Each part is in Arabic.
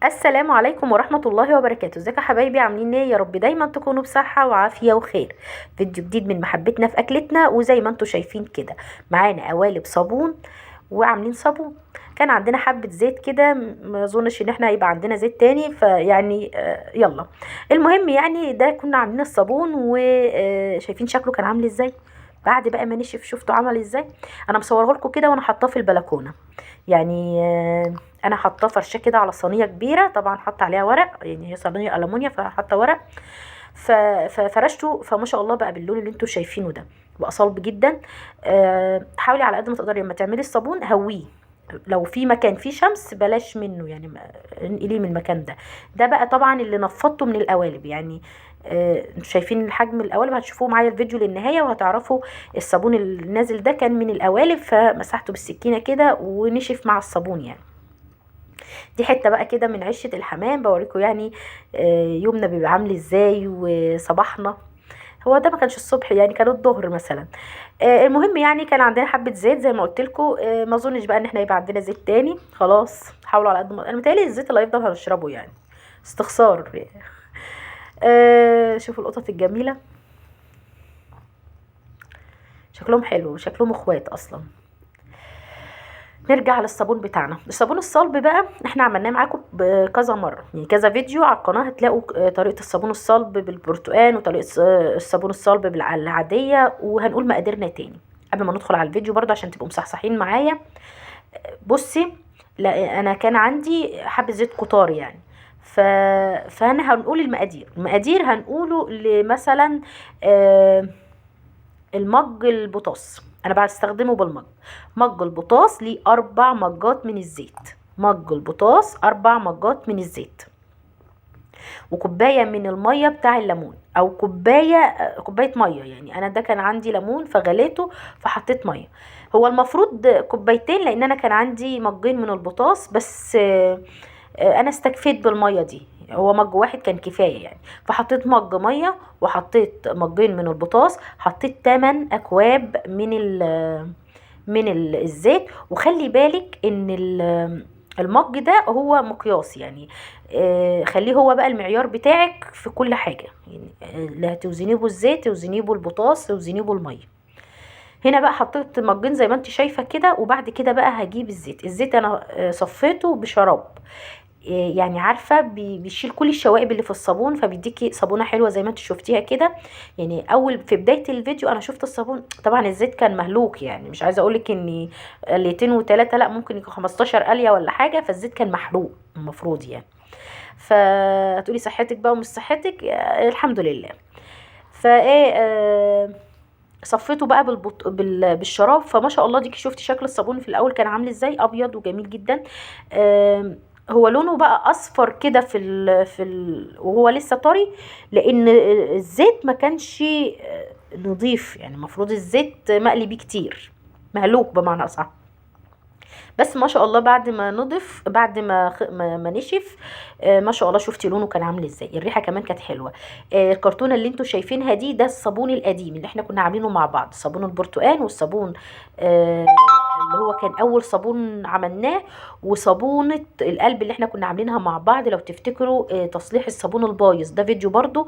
السلام عليكم ورحمة الله وبركاته. ازيكم يا حبايبي؟ عاملين ايه؟ يا رب دايما تكونوا بصحة وعافية وخير. فيديو جديد من محبتنا في اكلتنا، وزي ما انتم شايفين كده معانا قوالب صابون وعاملين صابون. كان عندنا حبة زيت كده، ما اظنش ان احنا هيبقى عندنا زيت تاني، فيعني يلا. المهم يعني ده كنا عاملين الصابون، وشايفين شكله كان عامل ازاي بعد بقى ما نشف. شفتوا عمل ازاي؟ انا مصوره لكم كده وانا حاطاه في البلكونة. يعني انا حاطاه فرشه كده على صينيه كبيره، طبعا حط عليها ورق، يعني هي صينيه المونيا فحاطه ورق. ففرشته، فما شاء الله بقى باللون اللي انتوا شايفينه ده، بقى صلب جدا. حاولي على قد ما تقدري لما تعملي الصابون هويه. لو في مكان فيه شمس بلاش منه، يعني انقليه من المكان ده. ده بقى طبعا اللي نفضته من القوالب يعني. انتوا شايفين الحجم القوالب، هتشوفوه معايا الفيديو للنهايه وهتعرفوا. الصابون اللي نازل ده كان من القوالب، فمسحته بالسكينه كده ونشف مع الصابون يعني. دي حته بقى كده من عشه الحمام بوريكم يعني. يومنا بيبقى عامل ازاي وصباحنا. هو ده ما كانش الصبح، يعني كان الظهر مثلا. المهم يعني كان عندنا حبه زيت زي ما قلت لكم. ما اظنش بقى ان احنا يبقى عندنا زيت تاني خلاص. حاولوا على قد ما، انا متهيألي الزيت اللي هيفضل هنشربه يعني. استخسار. شوفوا القطط الجميله، شكلهم حلو، شكلهم اخوات اصلا. نرجع للصابون بتاعنا. الصابون الصلب بقى احنا عملناه معاكم بكذا مره، يعني كذا فيديو على القناه هتلاقوا طريقه الصابون الصلب بالبرتقال، وطريقه الصابون الصلب العاديه، وهنقول مقاديرنا تاني قبل ما ندخل على الفيديو برضه عشان تبقوا مصحصحين معايا. بصي، لا انا كان عندي حبه زيت كتار يعني. ف... فانا هنقول المقادير هنقوله لمثلا المج البوتاص. انا بستخدمه بالمج. مج البوتاص ليه 4 مجات من الزيت. مج البوتاص 4 مجات من الزيت، وكوبايه من الميه بتاع الليمون، او كوبايه ميه. يعني انا ده كان عندي ليمون فغليته فحطيت ميه. هو المفروض كوبايتين لان انا كان عندي مجين من البوتاص بس. انا استكفيت بالميه دي، هو مج واحد كان كفايه يعني. فحطيت مج ميه وحطيت مجين من البوتاص، حطيت 8 اكواب من الزيت. وخلي بالك ان المج ده هو مقياس يعني. خليه هو بقى المعيار بتاعك في كل حاجه يعني. اللي هتوزنيه بالزيت توزنيه بالبوتاص توزنيه بالميه. هنا بقى حطيت مجين زي ما انت شايفه كده، وبعد كده بقى هجيب الزيت انا صفيته بشراب. يعني عارفه بيشيل كل الشوائب اللي في الصابون، فبيديكي صابونه حلوه زي ما انت شفتيها كده. يعني اول في بدايه الفيديو انا شفت الصابون، طبعا الزيت كان مهلوك، يعني مش عايزه اقولك اني قليتين وتلاته، لا ممكن يكون 15 قليه ولا حاجه، فالزيت كان محروق المفروض يعني. فتقولي صحتك بقى ومش صحتك، الحمد لله. فايه صفيته بقى بالشراب. فما شاء الله ديكي شفتي شكل الصابون في الاول كان عامل ازاي، ابيض وجميل جدا. هو لونه بقى اصفر كده وهو لسه طري، لان الزيت ما كانش نضيف يعني. المفروض الزيت مقلي بيه كتير، مهلوك بمعنى اصح. بس ما شاء الله بعد ما نضف، بعد ما نشف، ما شاء الله شفتي لونه كان عامل ازاي. الريحه كمان كانت حلوه. الكرتونه اللي انتوا شايفينها دي ده الصابون القديم اللي احنا كنا عاملينه مع بعض، صابون البرتقال والصابون اللي هو كان اول صابون عملناه، وصابونه القلب اللي احنا كنا عاملينها مع بعض. لو تفتكروا تصليح الصابون البايظ ده فيديو برضو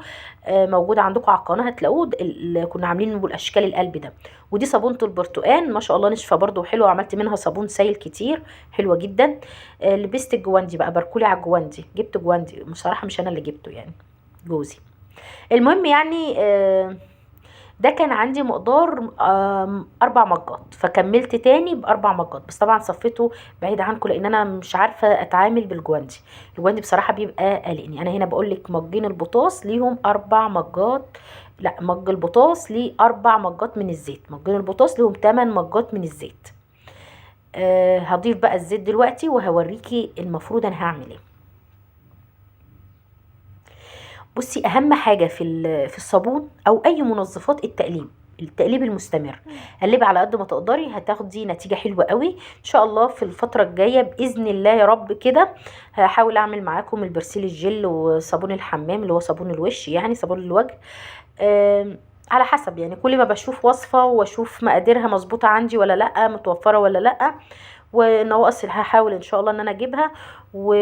موجود عندكم على القناه، هتلاقوه اللي كنا عاملينه بالاشكال القلب ده. ودي صابونه البرتقال ما شاء الله ناشفه برضو وحلوه، وعملت منها صابون سائل كتير حلوه جدا. لبست الجواندي بقى، باركولي على الجواندي، جبت جواندي بصراحه مش انا اللي جبته يعني، جوزي. المهم يعني ده كان عندي مقدار 4 مجات، فكملت تاني ب4 مجات، بس طبعا صفيته بعيد عنكم لان انا مش عارفه اتعامل بالجواندي. الجواندي بصراحه بيبقى قلقني. انا هنا بقول لك مجين البوتاص ليهم 4 مجات. لا، مج البوتاص ليه 4 مجات من الزيت، مجين البوتاص ليهم 8 مجات من الزيت. هضيف بقى الزيت دلوقتي وهوريكي المفروض انا هعمل ايه. بصي، اهم حاجه في الصابون او اي منظفات التقليب المستمر. قلبي على قد ما تقدري، هتاخدي نتيجه حلوه قوي ان شاء الله في الفتره الجايه باذن الله يا رب كده. هحاول اعمل معاكم البرسيل الجل وصابون الحمام اللي هو صابون الوش، يعني صابون الوجه. على حسب يعني، كل ما بشوف وصفه واشوف مقاديرها مظبوطه عندي ولا لا، متوفره ولا لا، ونواقص هحاول ان شاء الله ان انا اجيبها. و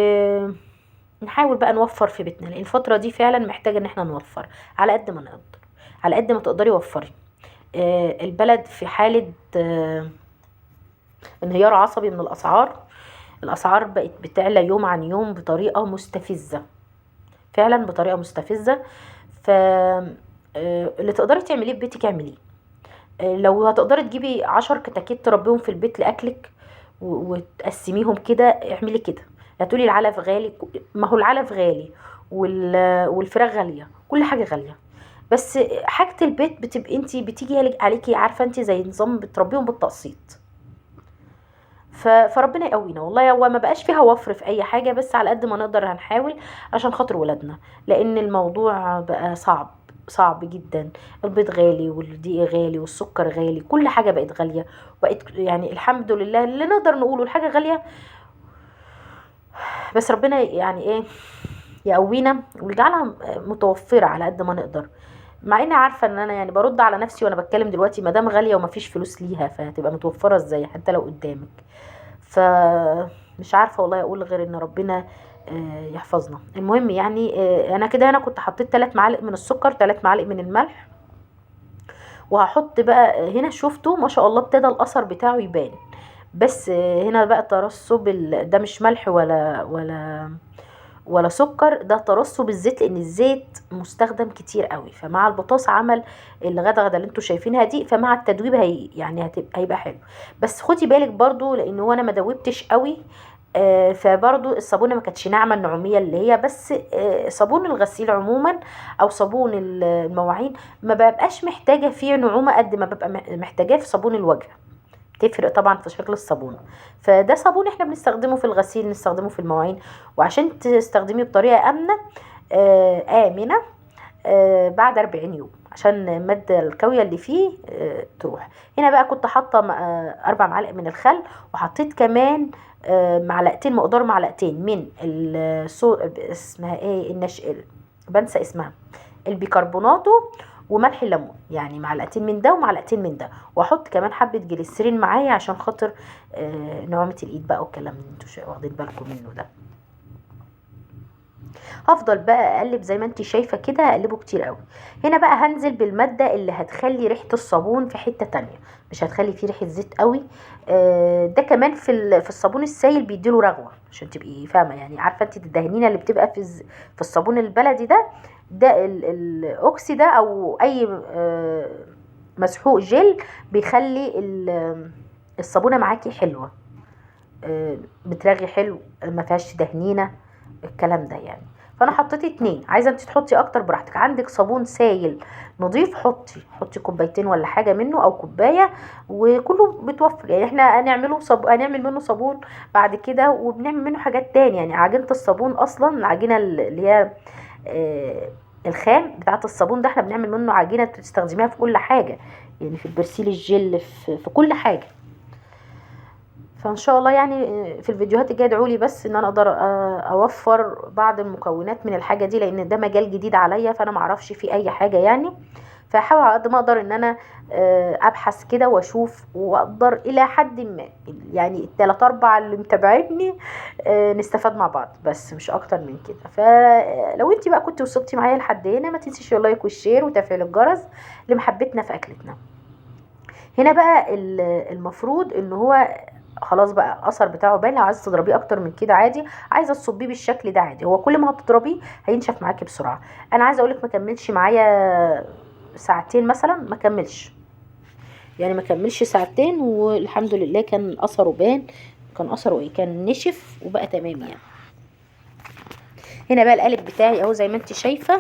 نحاول بقى نوفر في بيتنا، لان الفتره دي فعلا محتاجه ان احنا نوفر على قد ما نقدر. على قد ما تقدري وفري. البلد في حاله انهيار عصبي من الاسعار. الاسعار بقت بتعلى يوم عن يوم بطريقه مستفزه، فعلا بطريقه مستفزه. ف اللي تقدري تعمليه في بيتك اعمليه. لو هتقدري تجيبي 10 كتاكيت تربيهم في البيت لاكلك وتقسميهم كده، اعملي كده. هتقولي العلف غالي، ما هو العلف غالي والفراخ غاليه، كل حاجه غاليه. بس حاجه البيت بتبقي انت بتيجي عليكي، عارفه انت زي نظام بتربيهم بالتقسيط. فربنا يقوينا والله. هو ما بقاش فيها وفر في اي حاجه، بس على قد ما نقدر هنحاول عشان خاطر ولادنا، لان الموضوع بقى صعب، صعب جدا. البيض غالي والدقيق غالي والسكر غالي، كل حاجه بقت غاليه. بقت يعني الحمد لله اللي نقدر نقوله الحاجه غاليه، بس ربنا يعني ايه يقوينا ويجعلها متوفره على قد ما نقدر. مع اني عارفه ان انا يعني برد على نفسي وانا بتكلم دلوقتي، ما دام غاليه ومفيش فلوس ليها فهتبقى متوفره ازاي حتى لو قدامك؟ فمش عارفه والله اقول غير ان ربنا يحفظنا. المهم يعني انا كده هنا كنت حطيت 3 معالق من السكر، 3 معالق من الملح، وهحط بقى هنا. شفتوا ما شاء الله ابتدى الاثر بتاعه يبان. بس هنا بقى ترسب ده مش ملح ولا سكر، ده ترسب الزيت، لان الزيت مستخدم كتير قوي. فمع البطاطس عمل الغدغده اللي انتوا شايفينها دي، فمع التدويب يعني هيبقى حلو. بس خدي بالك برضو، لان هو انا ما دوبتش قوي. فبرضو الصابونه ما كانتش ناعمه النعوميه اللي هي. بس صابون الغسيل عموما او صابون المواعين ما ببقاش محتاجه فيه نعومه قد ما ببقى محتاجاه في صابون الوجه. تفرق طبعا في شكل الصابونه. فده صابون احنا بنستخدمه في الغسيل، نستخدمه في المواعين. وعشان تستخدميه بطريقه امنه امنه بعد 40 يوم، عشان الماده الكاويه اللي فيه تروح. هنا بقى كنت حاطه 4 معالق من الخل، وحطيت كمان معلقتين، مقدار معلقتين من اسمها ايه بنسى اسمها، البيكربوناتو، وملح الليمون. يعني معلقتين من ده ومعلقتين من ده، واحط كمان حبه جليسرين معايا عشان خاطر نعومه الايد بقى والكلام اللي انتوا واخدين بالكم منه ده. هفضل بقى اقلب زي ما انت شايفه كده، اقلبه كتير قوي. هنا بقى هنزل بالماده اللي هتخلي ريحه الصابون في حته تانية، مش هتخلي فيه ريحه زيت قوي. ده كمان في الصابون السائل بيديله رغوه، عشان تبقي فاهمه. يعني عارفه انت الدهنينه اللي بتبقى في الصابون البلدي ده الاوكسي ده، او اي مسحوق جل، بيخلي الصابونه معاكي حلوه، بترغي حلو، ما فيهاش دهنينه الكلام ده يعني. فانا حطيت 2. عايزه انت تحطي اكتر براحتك. عندك صابون سايل نضيف، حطي كوبايتين ولا حاجه منه، او كوبايه، وكله بتوفر. يعني احنا هنعمل منه صابون بعد كده، وبنعمل منه حاجات تاني. يعني عجينه الصابون اصلا، العجينه اللي هي الخام بتاعه الصابون ده، احنا بنعمل منه عجينه تستخدميها في كل حاجه، يعني في البرسيل الجل، في كل حاجه. فان شاء الله يعني في الفيديوهات الجايه ادعوا لي بس ان انا اقدر اوفر بعض المكونات من الحاجه دي، لان ده مجال جديد عليا، فانا معرفش فيه اي حاجه يعني. فهحاول على قد ما اقدر ان انا ابحث كده واشوف، واقدر الى حد ما يعني ال3-4 اللي متابعيني نستفاد مع بعض، بس مش اكتر من كده. فلو انت بقى كنت وصلتي معايا لحد هنا، ما تنسيش اللايك والشير وتفعيل الجرس لمحبتنا في اكلتنا. هنا بقى المفروض ان هو خلاص بقى الاثر بتاعه باين. لو عايزه تضربيه اكتر من كده عادي، عايزه تصبيه بالشكل ده عادي. هو كل ما هتضربيه هينشف معاكي بسرعه. انا عايزه اقولك ما كملش معايا ساعتين مثلا، ما كملش يعني، ما كملش ساعتين، والحمد لله كان اثره بان. كان اثره ايه، كان نشف وبقى تمام يعني. هنا بقى القالب بتاعي اهو زي ما انت شايفه.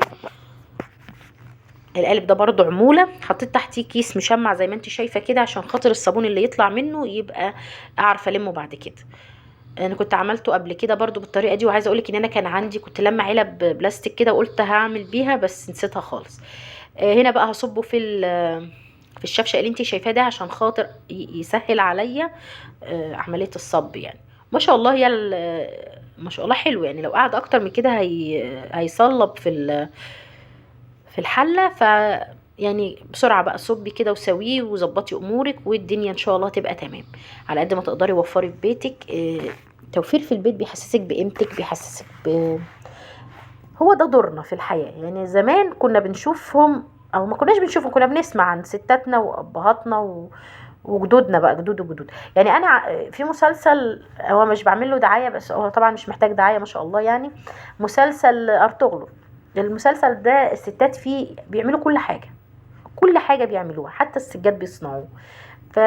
القالب ده برضو عموله، حطيت تحتيه كيس مشمع زي ما انت شايفه كده، عشان خاطر الصابون اللي يطلع منه يبقى اعرف المه بعد كده. انا كنت عملته قبل كده برضو بالطريقه دي، وعايزه اقولك ان انا كان عندي كنت لما علب بلاستيك كده، وقلت هعمل بيها بس نسيتها خالص. هنا بقى هصبه في الشفشه اللي انت شايفاه ده، عشان خاطر يسهل عليا عمليه الصب يعني. ما شاء الله ما شاء الله حلو يعني. لو قعد اكتر من كده هيصلب في الحله. يعني بسرعه بقى صبي كده وسويه وظبطي امورك، والدنيا ان شاء الله تبقى تمام. على قد ما تقدري وفري في بيتك. توفير في البيت بيحسسك بقيمتك، بيحسسك هو ده دورنا في الحياة. يعني زمان كنا بنشوفهم او ما كناش بنشوفهم، كنا بنسمع عن ستاتنا وابهاتنا وجدودنا بقى، جدود وجدود. يعني انا في مسلسل، هو مش بعمل له دعايه بس هو طبعا مش محتاج دعايه ما شاء الله يعني، مسلسل ارطغرل. المسلسل ده الستات فيه بيعملوا كل حاجه، كل حاجه بيعملوها، حتى السجاد بيصنعوه. ف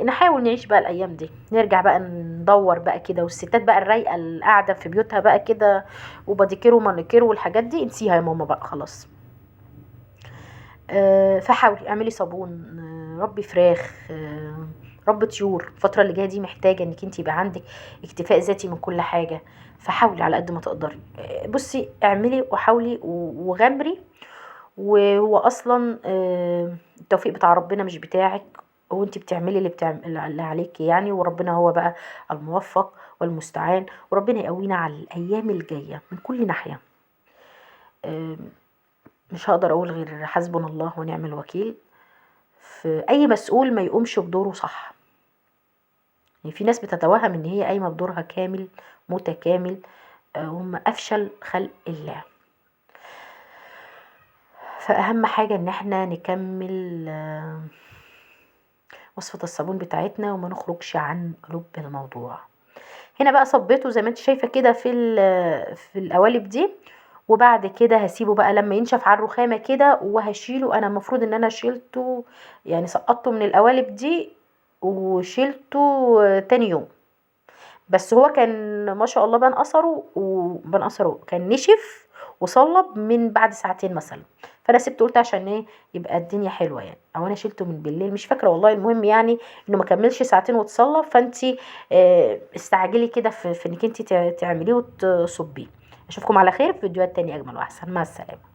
نحاول نعيش بقى الايام دي، نرجع بقى ندور بقى كده، والستات بقى الرايقه اللي قاعده في بيوتها بقى كده وباديكير ومانيكير والحاجات دي انسيها يا ماما بقى خلاص. فحاولي اعملي صابون، ربي فراخ، ربي طيور. الفترة اللي جاية دي محتاجة انك انت يبقى عندك اكتفاء ذاتي من كل حاجة. فحاولي على قد ما تقدري، بصي اعملي وحاولي وغامري. وهو اصلا التوفيق بتاع ربنا مش بتاعك، وانت بتعملي اللي عليكي يعني، وربنا هو بقى الموفق والمستعان، وربنا يقوينا على الايام الجاية من كل ناحية. آه، مش هقدر اقول غير حسبنا الله ونعم الوكيل. في اي مسؤول ما يقومش بدوره صح. يعني في ناس بتتوهم ان هي قايمه بدورها كامل متكامل، وهم افشل خلق الله. فاهم حاجه ان احنا نكمل وصفه الصابون بتاعتنا وما نخرجش عن قلوب الموضوع. هنا بقى صبيته زي ما انت شايفه كده في القوالب دي، وبعد كده هسيبه بقى لما ينشف على الرخامه كده، وهشيله. انا المفروض ان انا شيلته يعني سقطته من القوالب دي وشيلته تاني يوم، بس هو كان ما شاء الله بان اثره كان نشف وصلب من بعد ساعتين مثلا. فانا سبته، قلت عشان ايه يبقى الدنيا حلوه يعني، او انا شلته من بالليل مش فاكره والله. المهم يعني انه ما كملش ساعتين وتصلب. فانتي استعجلي كده في انك انتي تعمليه وتصبيه. اشوفكم على خير في فيديوهات تانية اجمل واحسن. مع السلامه.